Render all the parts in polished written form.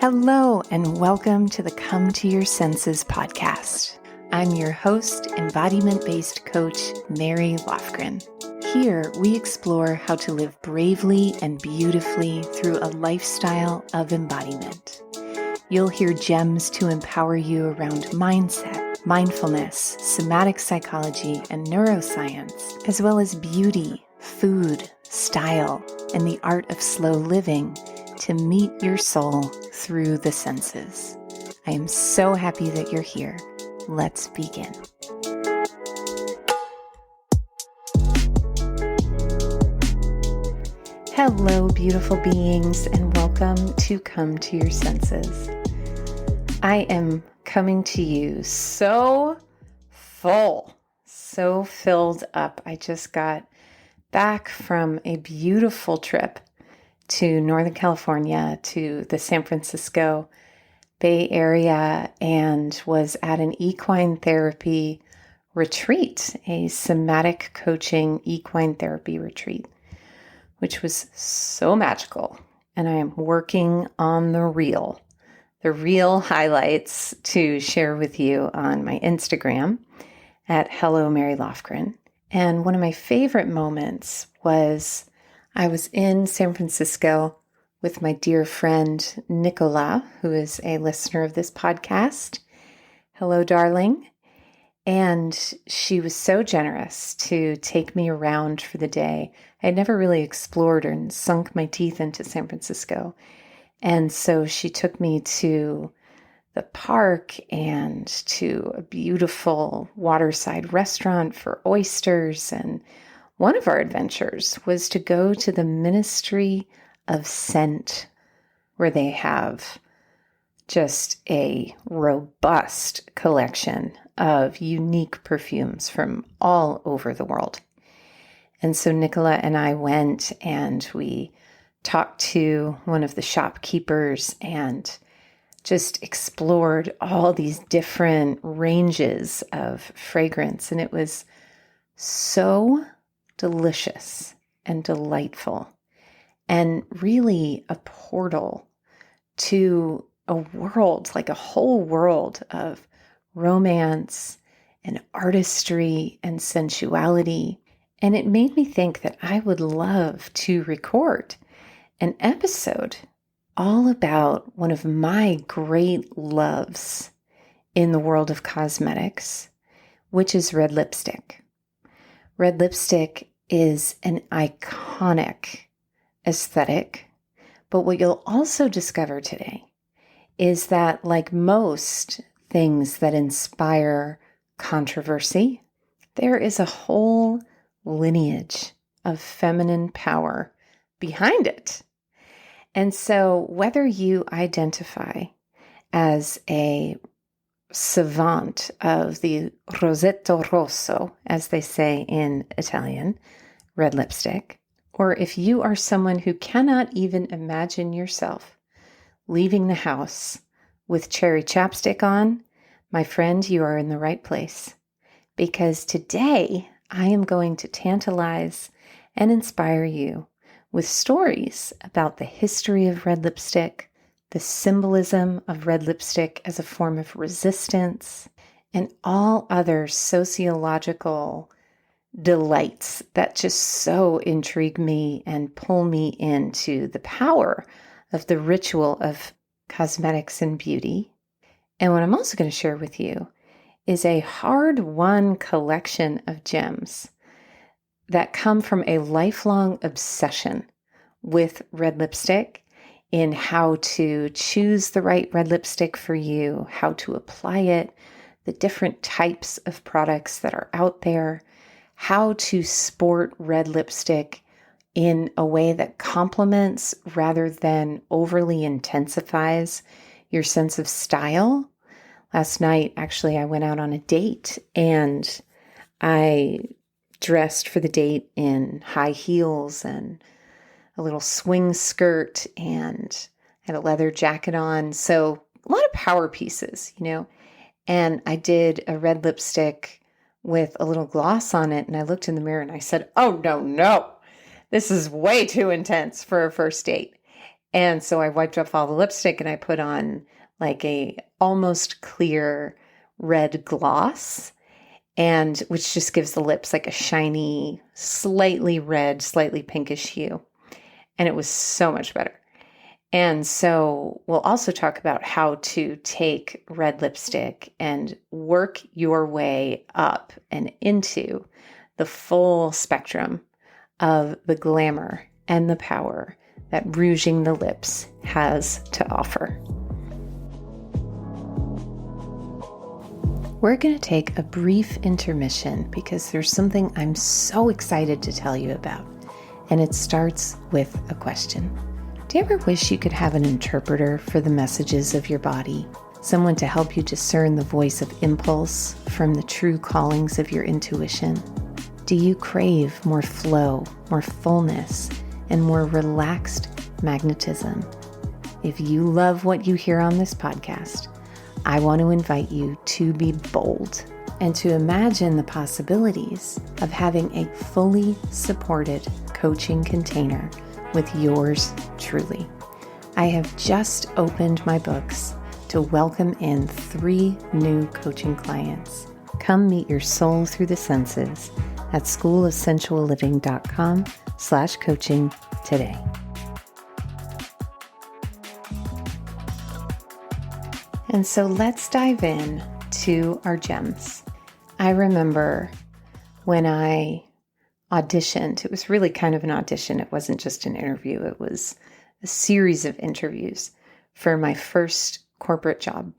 Hello, and welcome to the Come to Your Senses podcast. I'm your host, embodiment-based coach, Mary Lofgren. Here, we explore how to live bravely and beautifully through a lifestyle of embodiment. You'll hear gems to empower you around mindset, mindfulness, somatic psychology, and neuroscience, as well as beauty, food, style, and the art of slow living to meet your soul through the senses. I am so happy that you're here. Let's begin. Hello, beautiful beings, and welcome to Come to Your Senses. I am coming to you so full, so filled up. I just got back from a beautiful trip to Northern California, to the San Francisco Bay Area, and was at an equine therapy retreat, a somatic coaching equine therapy retreat, which was so magical. And I am working on the reel highlights to share with you on my Instagram at Hello Mary Lofgren. And one of my favorite moments was I was in San Francisco with my dear friend, Nicola, who is a listener of this podcast. Hello, darling. And she was so generous to take me around for the day. I had never really explored and sunk my teeth into San Francisco. And so she took me to the park and to a beautiful waterside restaurant for oysters. And one of our adventures was to go to the Ministry of Scent, where they have just a robust collection of unique perfumes from all over the world. And so Nicola and I went and we talked to one of the shopkeepers and just explored all these different ranges of fragrance. And it was so delicious and delightful, and really a portal to a world, like a whole world of romance and artistry and sensuality. And it made me think that I would love to record an episode all about one of my great loves in the world of cosmetics, which is red lipstick. Red lipstick is an iconic aesthetic, but what you'll also discover today is that, like most things that inspire controversy, there is a whole lineage of feminine power behind it. And so whether you identify as a savant of the rosetto rosso, as they say in Italian, red lipstick, or if you are someone who cannot even imagine yourself leaving the house with cherry chapstick on, my friend, you are in the right place. Because today I am going to tantalize and inspire you with stories about the history of red lipstick, the symbolism of red lipstick as a form of resistance, and all other sociological delights that just so intrigue me and pull me into the power of the ritual of cosmetics and beauty. And what I'm also going to share with you is a hard-won collection of gems that come from a lifelong obsession with red lipstick, in how to choose the right red lipstick for you, how to apply it, the different types of products that are out there, how to sport red lipstick in a way that complements rather than overly intensifies your sense of style. Last night, actually, I went out on a date and I dressed for the date in high heels and a little swing skirt and had a leather jacket on. So a lot of power pieces, And I did a red lipstick with a little gloss on it. And I looked in the mirror and I said, oh, no, this is way too intense for a first date. And so I wiped off all the lipstick and I put on like a almost clear red gloss, and which just gives the lips like a shiny, slightly red, slightly pinkish hue. And it was so much better. And so we'll also talk about how to take red lipstick and work your way up and into the full spectrum of the glamour and the power that rouging the lips has to offer. We're going to take a brief intermission because there's something I'm so excited to tell you about, and it starts with a question. Do you ever wish you could have an interpreter for the messages of your body? Someone to help you discern the voice of impulse from the true callings of your intuition? Do you crave more flow, more fullness, and more relaxed magnetism? If you love what you hear on this podcast, I want to invite you to be bold and to imagine the possibilities of having a fully supported coaching container with yours truly. I have just opened my books to welcome in 3 new coaching clients. Come meet your soul through the senses at schoolofsensualliving.com/coaching today. And so let's dive in to our gems. I remember when I auditioned, it was really kind of an audition. It wasn't just an interview. It was a series of interviews for my first corporate job.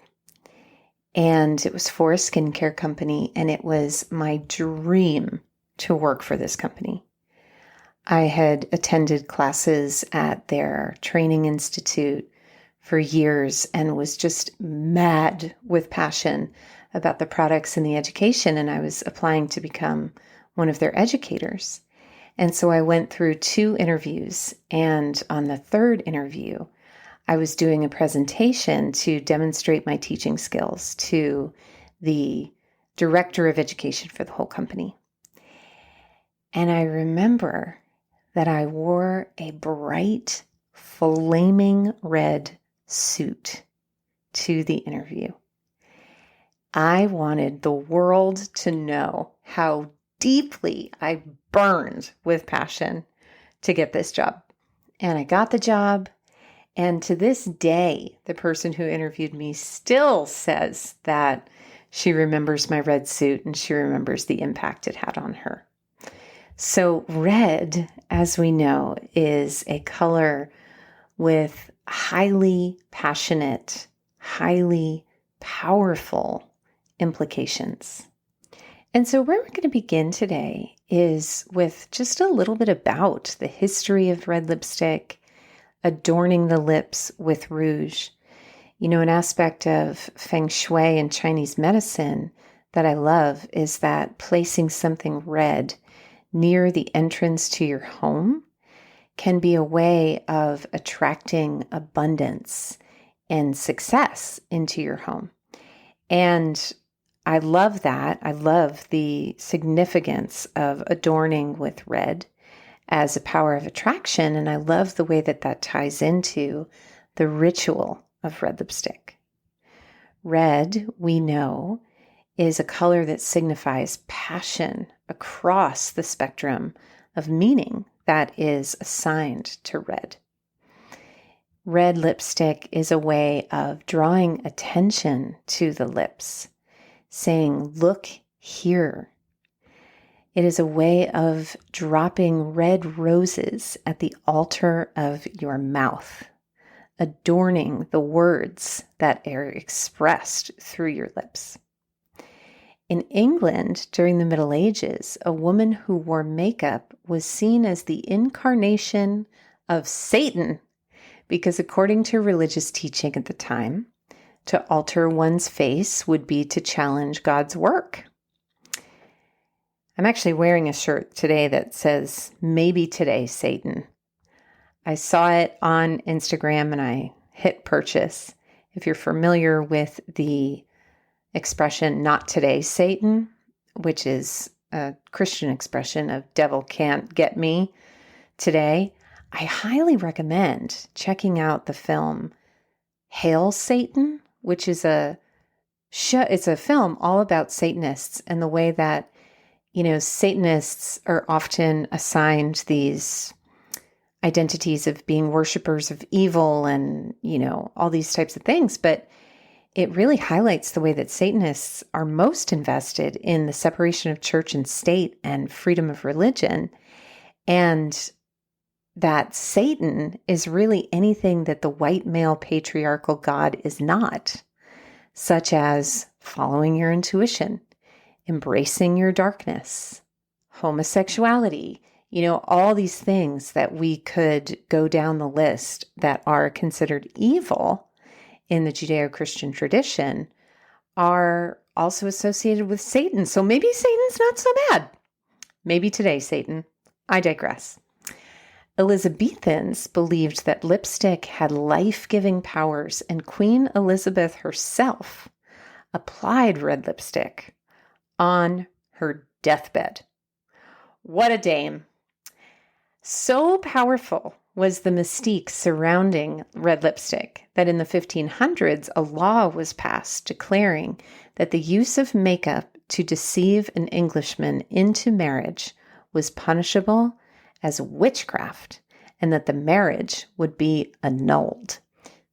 And it was for a skincare company, and it was my dream to work for this company. I had attended classes at their training institute for years and was just mad with passion about the products and the education, and I was applying to become one of their educators. And so I went through 2 interviews, and on the 3rd interview, I was doing a presentation to demonstrate my teaching skills to the director of education for the whole company. And I remember that I wore a bright, flaming red suit to the interview. I wanted the world to know how deeply I burned with passion to get this job. And I got the job. And to this day, the person who interviewed me still says that she remembers my red suit and she remembers the impact it had on her. So red, as we know, is a color with highly passionate, highly powerful implications. And so where we're going to begin today is with just a little bit about the history of red lipstick, adorning the lips with rouge. You know, an aspect of feng shui and Chinese medicine that I love is that placing something red near the entrance to your home can be a way of attracting abundance and success into your home. And I love that. I love the significance of adorning with red as a power of attraction. And I love the way that that ties into the ritual of red lipstick. Red, we know, is a color that signifies passion across the spectrum of meaning that is assigned to red. Red lipstick is a way of drawing attention to the lips, saying, "Look here." It is a way of dropping red roses at the altar of your mouth, adorning the words that are expressed through your lips. In England, during the Middle Ages, a woman who wore makeup was seen as the incarnation of Satan, because according to religious teaching at the time, to alter one's face would be to challenge God's work. I'm actually wearing a shirt today that says, "Maybe today, Satan." I saw it on Instagram and I hit purchase. If you're familiar with the expression, "Not today, Satan," which is a Christian expression of "devil can't get me," today, I highly recommend checking out the film Hail Satan, which is it's a film all about Satanists and the way that, Satanists are often assigned these identities of being worshipers of evil and, all these types of things. But it really highlights the way that Satanists are most invested in the separation of church and state and freedom of religion. And that Satan is really anything that the white male patriarchal God is not, such as following your intuition, embracing your darkness, homosexuality, all these things that we could go down the list that are considered evil in the Judeo-Christian tradition are also associated with Satan. So maybe Satan's not so bad. Maybe today, Satan. I digress. Elizabethans believed that lipstick had life-giving powers, and Queen Elizabeth herself applied red lipstick on her deathbed. What a dame. So powerful was the mystique surrounding red lipstick that in the 1500s, a law was passed declaring that the use of makeup to deceive an Englishman into marriage was punishable as witchcraft, and that the marriage would be annulled.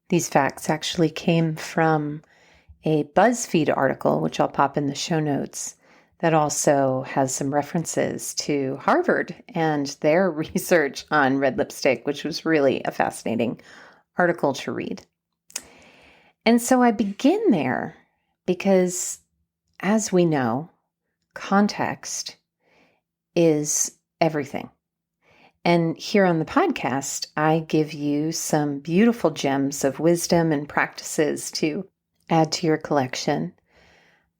These facts actually came from a BuzzFeed article, which I'll pop in the show notes, that also has some references to Harvard and their research on red lipstick, which was really a fascinating article to read. And so I begin there because, as we know, context is everything. And here on the podcast, I give you some beautiful gems of wisdom and practices to add to your collection.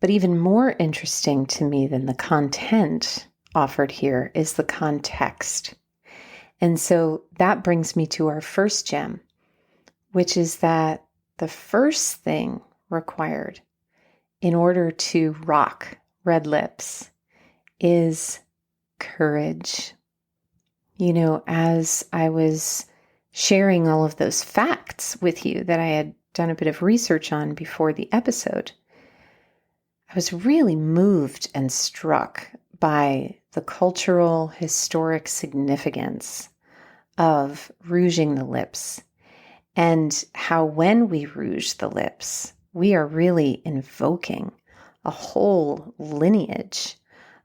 But even more interesting to me than the content offered here is the context. And so that brings me to our first gem, which is that the first thing required in order to rock red lips is courage. As I was sharing all of those facts with you that I had done a bit of research on before the episode, I was really moved and struck by the cultural, historic significance of rouging the lips, and how when we rouge the lips, we are really invoking a whole lineage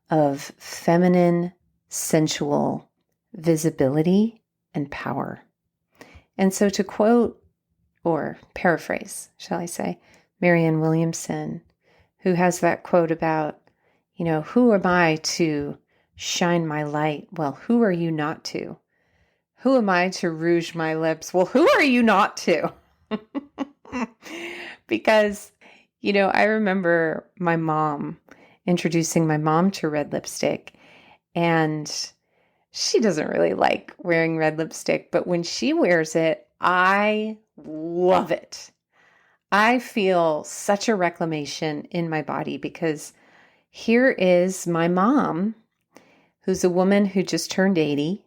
of feminine, sensual visibility and power. And so to quote, or paraphrase, shall I say, Marianne Williamson, who has that quote about, who am I to shine my light? Well, who are you not to? Who am I to rouge my lips? Well, who are you not to? Because, I remember my mom introducing my mom to red lipstick, and she doesn't really like wearing red lipstick, but when she wears it, I love it. I feel such a reclamation in my body because here is my mom, who's a woman who just turned 80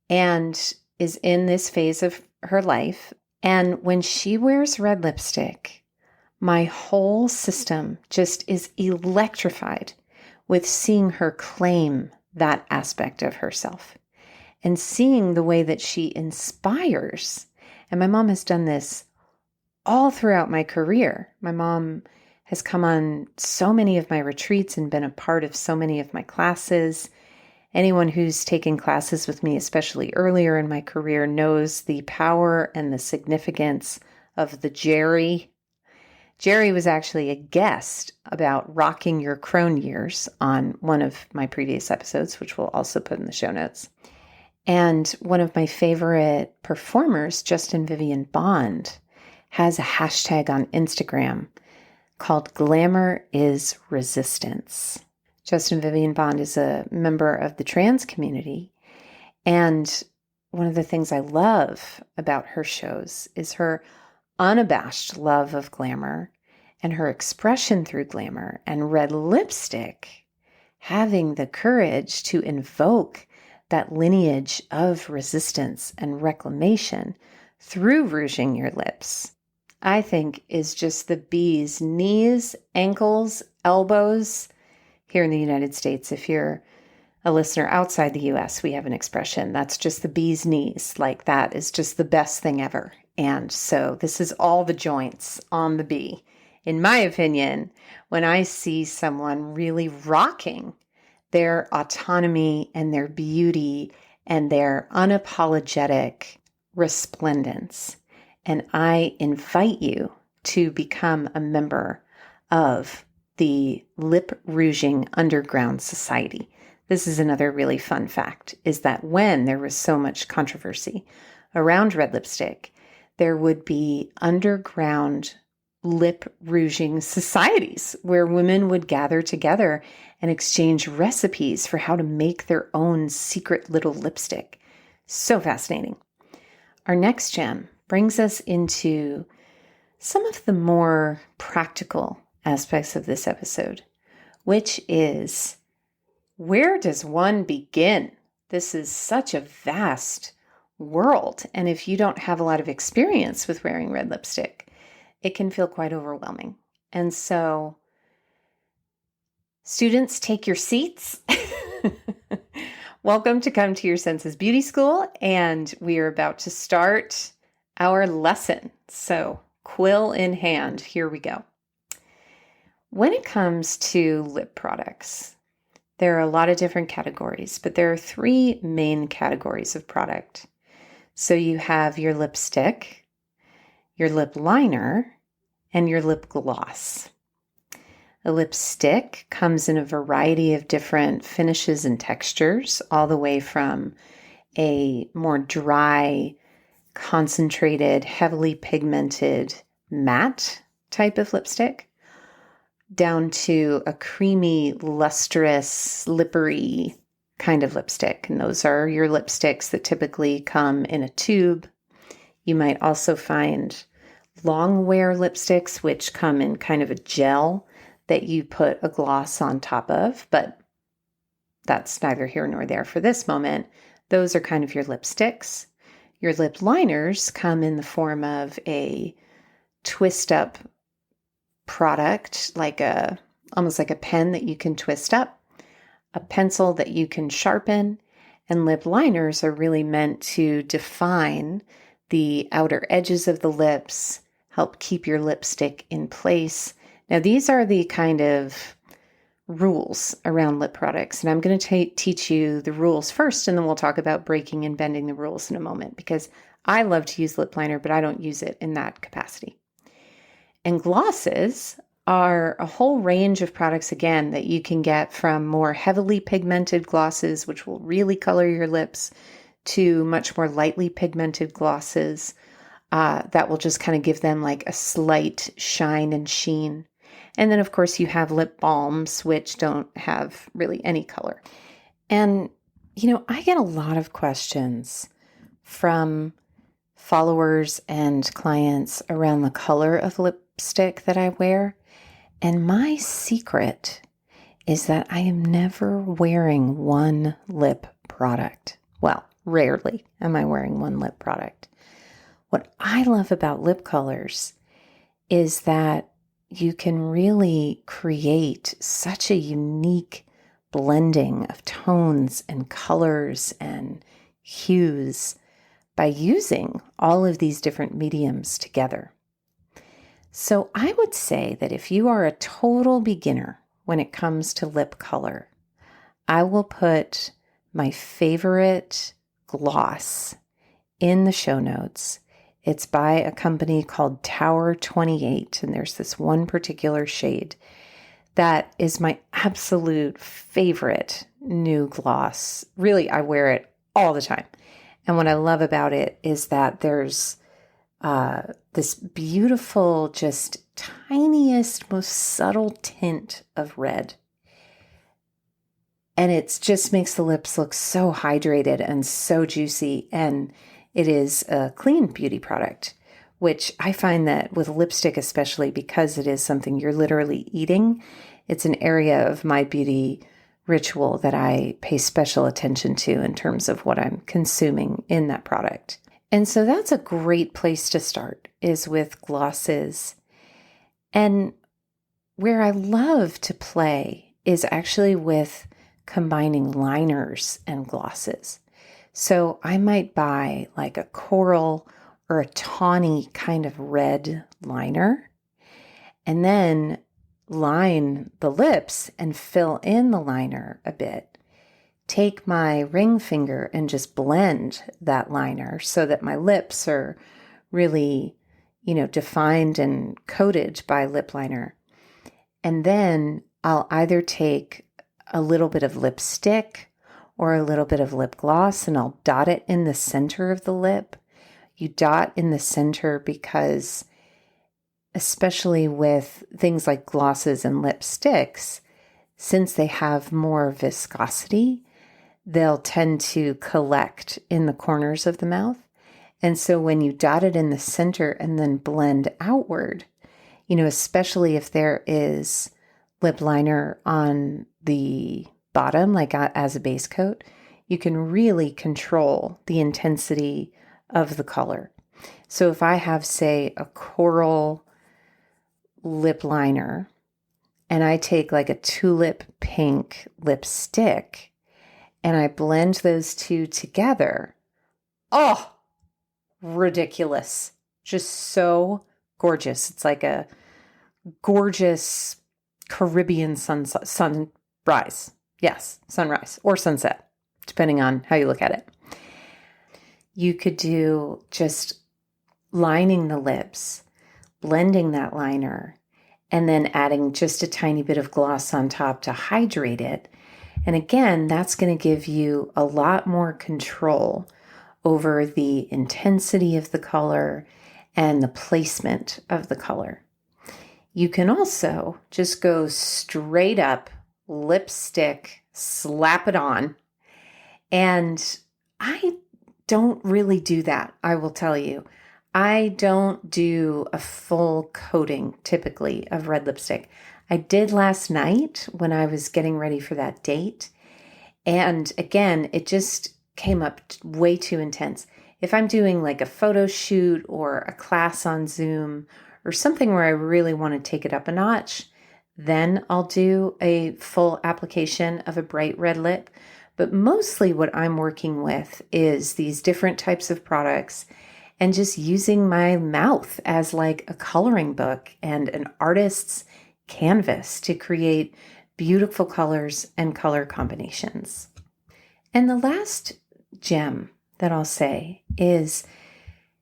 and is in this phase of her life. And when she wears red lipstick, my whole system just is electrified with seeing her claim that aspect of herself and seeing the way that she inspires. And my mom has done this all throughout my career. My mom has come on so many of my retreats and been a part of so many of my classes. Anyone who's taken classes with me, especially earlier in my career, knows the power and the significance of the Jerry. Jerry was actually a guest about rocking your crone years on one of my previous episodes, which we'll also put in the show notes. And one of my favorite performers, Justin Vivian Bond, has a hashtag on Instagram called Glamour is Resistance. Justin Vivian Bond is a member of the trans community. And one of the things I love about her shows is her unabashed love of glamour and her expression through glamour, and red lipstick having the courage to invoke that lineage of resistance and reclamation through rouging your lips, I think is just the bee's knees, ankles, elbows. Here in the United States, if you're a listener outside the US, we have an expression that's just the bee's knees. Like that is just the best thing ever. And so this is all the joints on the bee. In my opinion, when I see someone really rocking their autonomy and their beauty and their unapologetic resplendence, and I invite you to become a member of the Lip Rouging Underground Society. This is another really fun fact, is that when there was so much controversy around red lipstick, there would be underground lip rouging societies where women would gather together and exchange recipes for how to make their own secret little lipstick. So fascinating. Our next gem brings us into some of the more practical aspects of this episode, which is, where does one begin? This is such a vast world. And if you don't have a lot of experience with wearing red lipstick, it can feel quite overwhelming. And so, students, take your seats. Welcome to Come to Your Senses Beauty School. And we are about to start our lesson. So, quill in hand, here we go. When it comes to lip products, there are a lot of different categories, but there are three main categories of product. So you have your lipstick, your lip liner, and your lip gloss. A lipstick comes in a variety of different finishes and textures, all the way from a more dry, concentrated, heavily pigmented, matte type of lipstick, down to a creamy, lustrous, slippery kind of lipstick. And those are your lipsticks that typically come in a tube. You might also find long wear lipsticks, which come in kind of a gel that you put a gloss on top of, but that's neither here nor there for this moment. Those are kind of your lipsticks. Your lip liners come in the form of a twist up product, almost like a pen that you can twist up, a pencil that you can sharpen, and lip liners are really meant to define the outer edges of the lips, help keep your lipstick in place. Now, these are the kind of rules around lip products, and I'm going to teach you the rules first, and then we'll talk about breaking and bending the rules in a moment, because I love to use lip liner, but I don't use it in that capacity. And glosses are a whole range of products, again, that you can get from more heavily pigmented glosses, which will really color your lips, to much more lightly pigmented glosses that will just kind of give them like a slight shine and sheen. And then, of course, you have lip balms, which don't have really any color. And, I get a lot of questions from followers and clients around the color of lipstick that I wear. And my secret is that I am never wearing one lip product. Well, rarely am I wearing one lip product. What I love about lip colors is that you can really create such a unique blending of tones and colors and hues by using all of these different mediums together. So I would say that if you are a total beginner when it comes to lip color, I will put my favorite gloss in the show notes. It's by a company called Tower 28, and there's this one particular shade that is my absolute favorite new gloss. Really, I wear it all the time. And what I love about it is that there's this beautiful, just tiniest, most subtle tint of red. And it just makes the lips look so hydrated and so juicy. And it is a clean beauty product, which I find that with lipstick, especially because it is something you're literally eating, it's an area of my beauty ritual that I pay special attention to in terms of what I'm consuming in that product. And so that's a great place to start, is with glosses. And where I love to play is actually with combining liners and glosses. So I might buy like a coral or a tawny kind of red liner, and then line the lips and fill in the liner a bit. Take my ring finger and just blend that liner so that my lips are really, defined and coated by lip liner. And then I'll either take a little bit of lipstick or a little bit of lip gloss, and I'll dot it in the center of the lip. You dot in the center because, especially with things like glosses and lipsticks, since they have more viscosity, they'll tend to collect in the corners of the mouth. And so when you dot it in the center and then blend outward, especially if there is lip liner on the bottom, like as a base coat, you can really control the intensity of the color. So if I have, say, a coral lip liner and I take like a tulip pink lipstick and I blend those two together, oh, ridiculous. Just so gorgeous. It's like a gorgeous Caribbean sunrise. Yes, sunrise or sunset, depending on how you look at it. You could do just lining the lips, blending that liner, and then adding just a tiny bit of gloss on top to hydrate it. And again, that's going to give you a lot more control over the intensity of the color and the placement of the color. You can also just go straight up lipstick, slap it on. And I don't really do that, I will tell you. I don't do a full coating typically of red lipstick. I did last night when I was getting ready for that date. And again, it just came up way too intense. If I'm doing like a photo shoot or a class on Zoom or something where I really want to take it up a notch, then I'll do a full application of a bright red lip. But mostly what I'm working with is these different types of products and just using my mouth as like a coloring book and an artist's canvas to create beautiful colors and color combinations. And the last gem that I'll say is,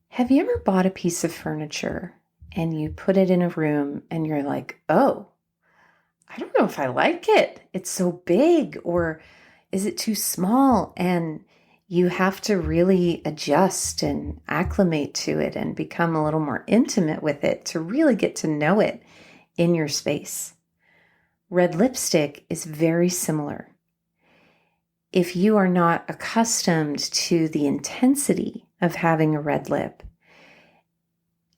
have you ever bought a piece of furniture and you put it in a room and you're like, oh, I don't know if I like it. It's so big, or is it too small? And you have to really adjust and acclimate to it and become a little more intimate with it to really get to know it in your space. Red lipstick is very similar. If you are not accustomed to the intensity of having a red lip,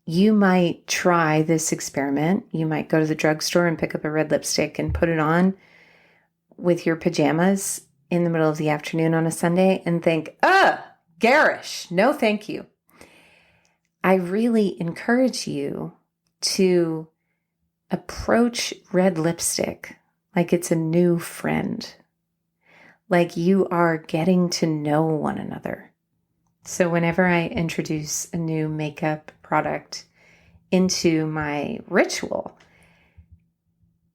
you might try this experiment. You might go to the drugstore and pick up a red lipstick and put it on with your pajamas in the middle of the afternoon on a Sunday and think, garish, no thank you. I really encourage you to approach red lipstick like it's a new friend, like you are getting to know one another. So whenever I introduce a new makeup product into my ritual,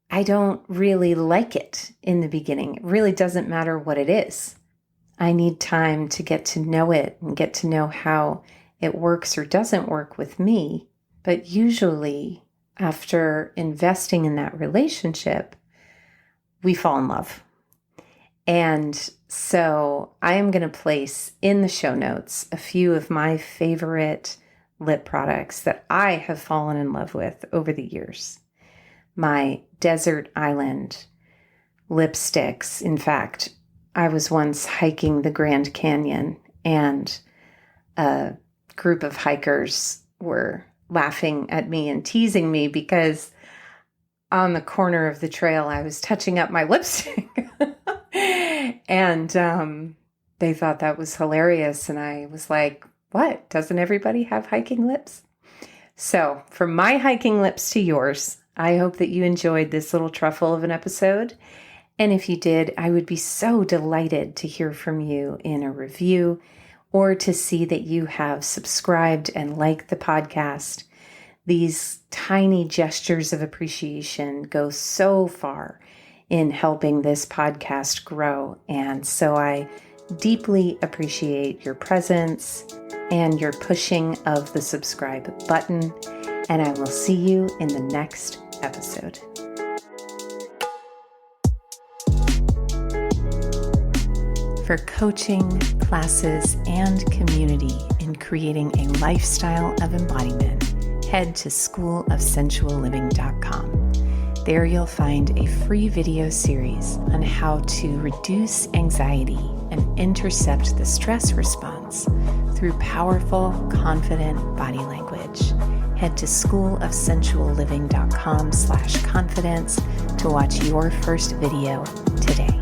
I don't really like it in the beginning. It really doesn't matter what it is. I need time to get to know it and get to know how it works or doesn't work with me. But usually, after investing in that relationship, we fall in love. And so I am going to place in the show notes a few of my favorite lip products that I have fallen in love with over the years. My desert island lipsticks. In fact, I was once hiking the Grand Canyon and a group of hikers were laughing at me and teasing me because on the corner of the trail, I was touching up my lipstick. And they thought that was hilarious. And I was like, what? Doesn't everybody have hiking lips? So from my hiking lips to yours, I hope that you enjoyed this little truffle of an episode. And if you did, I would be so delighted to hear from you in a review or to see that you have subscribed and liked the podcast. These tiny gestures of appreciation go so far in helping this podcast grow. And so I deeply appreciate your presence and your pushing of the subscribe button. And I will see you in the next episode. For coaching, classes, and community in creating a lifestyle of embodiment, head to schoolofsensualliving.com. There you'll find a free video series on how to reduce anxiety and intercept the stress response through powerful, confident body language. Head to schoolofsensualliving.com/confidence to watch your first video today.